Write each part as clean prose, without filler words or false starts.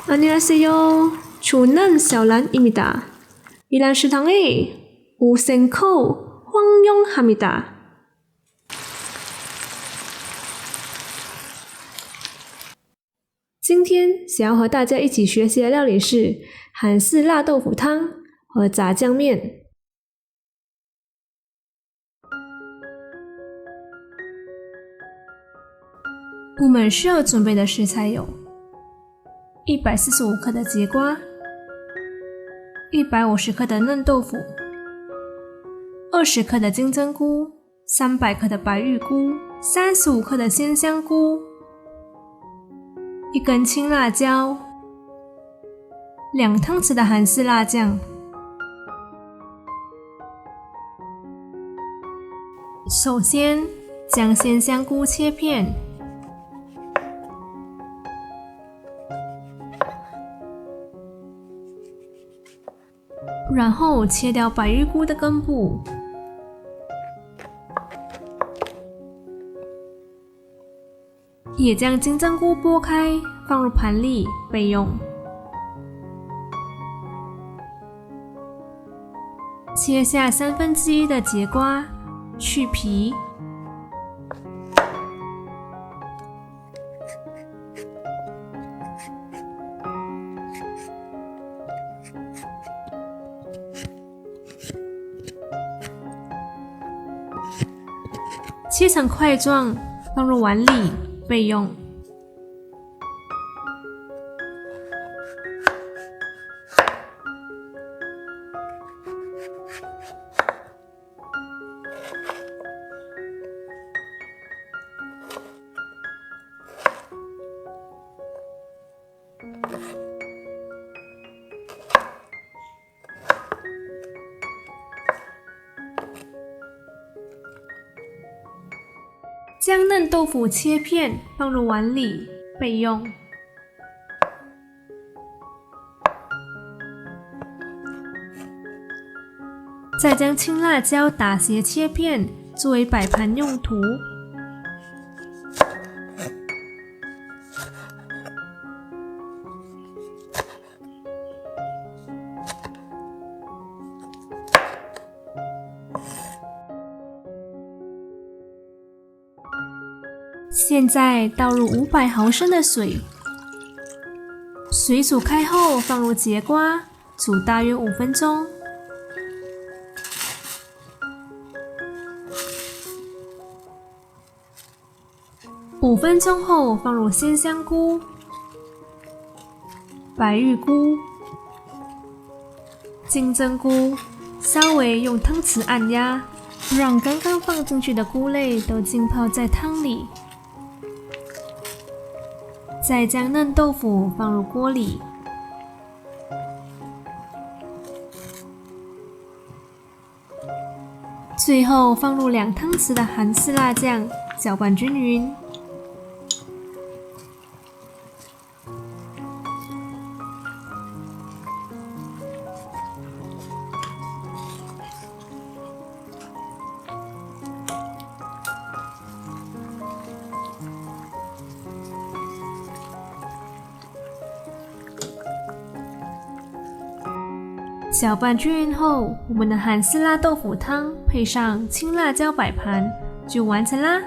안녕하세요. 저는 샤오란입니다. 이란 식당에 오신코 환영합니다. 今天想要和大家一起学习的料理是韩式辣豆腐汤和炸酱面。我们需要准备的食材有145克的节瓜，150克的嫩豆腐，20克的金针菇，300克的白玉菇，35克的鲜香菇，1根青辣椒，2汤匙的韩式辣酱。首先，将鲜香菇切片，然后切掉白玉菇的根部，也将金针菇剥开，放入盘里备用。切下1/3的节瓜，去皮。切成块状，放入碗里备用。将嫩豆腐切片放入碗里备用。再将青辣椒打斜切片，作为摆盘用途。现在倒入500毫升的水，水煮开后放入节瓜，煮大约5分钟。5分钟后放入鲜香菇、白玉菇、金针菇，稍微用汤匙按压，让刚刚放进去的菇类都浸泡在汤里。再将嫩豆腐放入锅里，最后放入2汤匙的韩式辣酱，搅拌均匀。搅拌均匀后，我们的韩式辣豆腐汤配上青辣椒摆盘就完成啦。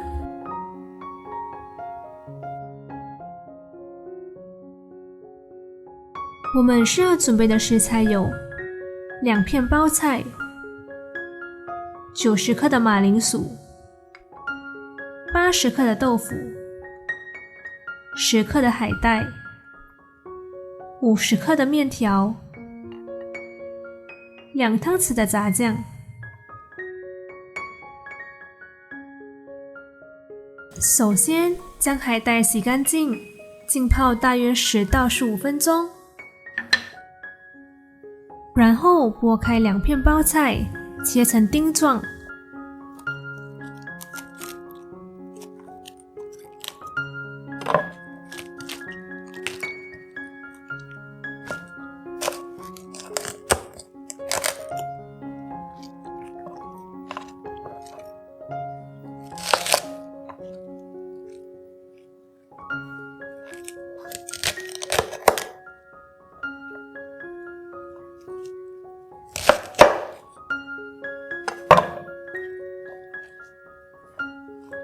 我们需要准备的食材有2片包菜、90克的马铃薯、80克的豆腐、10克的海带、50克的面条、2汤匙的炸酱。首先将海带洗干净，浸泡大约10到15分钟，然后剥开2片包菜，切成丁状。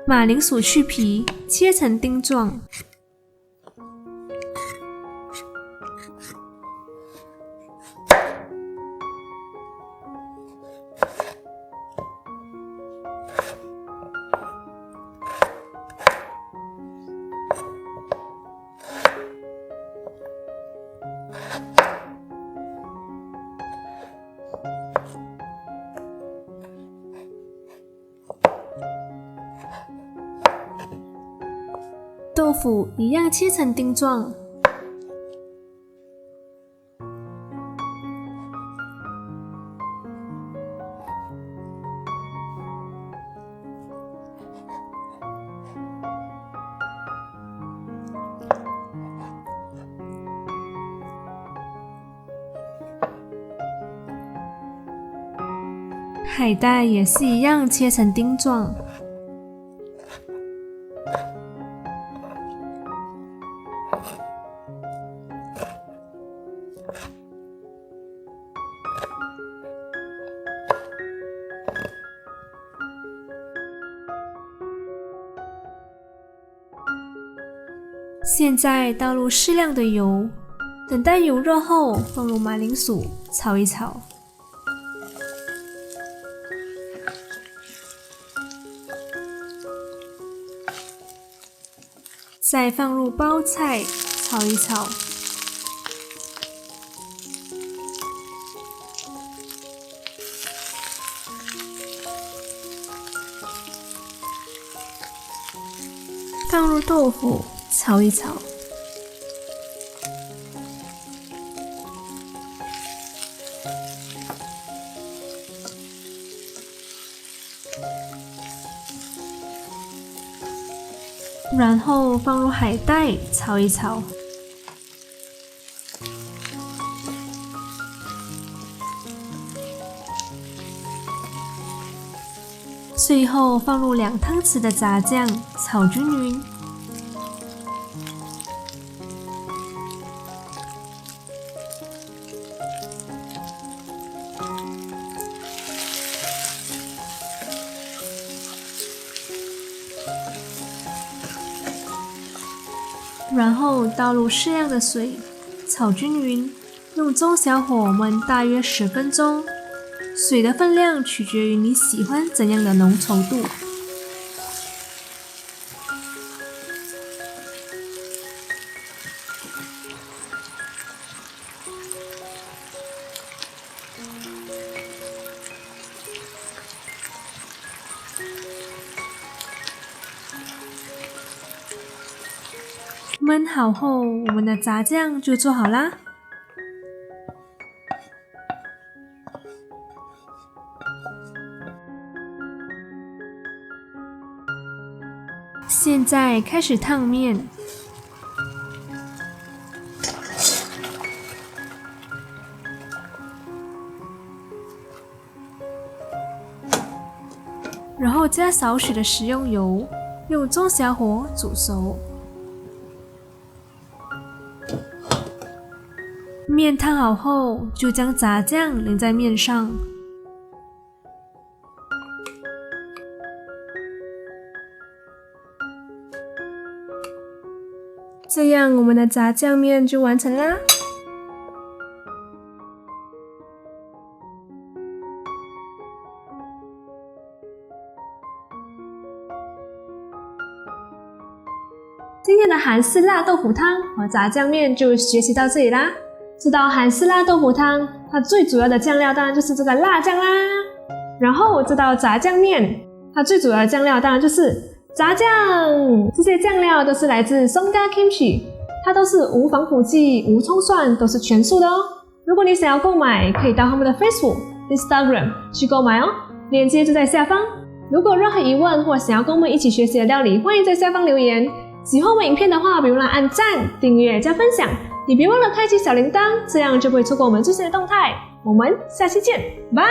马铃薯去皮，切成丁状。豆腐一样切成丁状。海带也是一样切成丁状。现在倒入适量的油，等待油热后，放入马铃薯炒一炒。再放入包菜炒一炒。放入豆腐炒一炒。然后放入海带炒一炒。最后放入2汤匙的炸酱，炒均匀。然后倒入适量的水，炒均匀，用中小火焖大约10分钟。水的分量取决于你喜欢怎样的浓稠度。焖好后，我们的炸酱就做好啦。现在开始烫面。然后加少许的食用油，用中小火煮熟。面烫好后，就将炸酱淋在面上。这样我们的炸酱面就完成啦。今天的韩式辣豆腐汤和炸酱面就学习到这里啦。这道韩式辣豆腐汤，它最主要的酱料当然就是这个辣酱啦。然后这道炸酱面，它最主要的酱料当然就是炸酱。这些酱料都是来自松嘎 Kimchi， 它都是无防腐剂、无葱蒜，都是全素的哦。如果你想要购买，可以到他们的 Facebook、Instagram 去购买哦，链接就在下方。如果有任何疑问或想要跟我们一起学习的料理，欢迎在下方留言。喜欢我们影片的话，别忘了按赞、订阅、加分享。你别忘了开启小铃铛，这样就不会错过我们最新的动态。我们下期见，拜。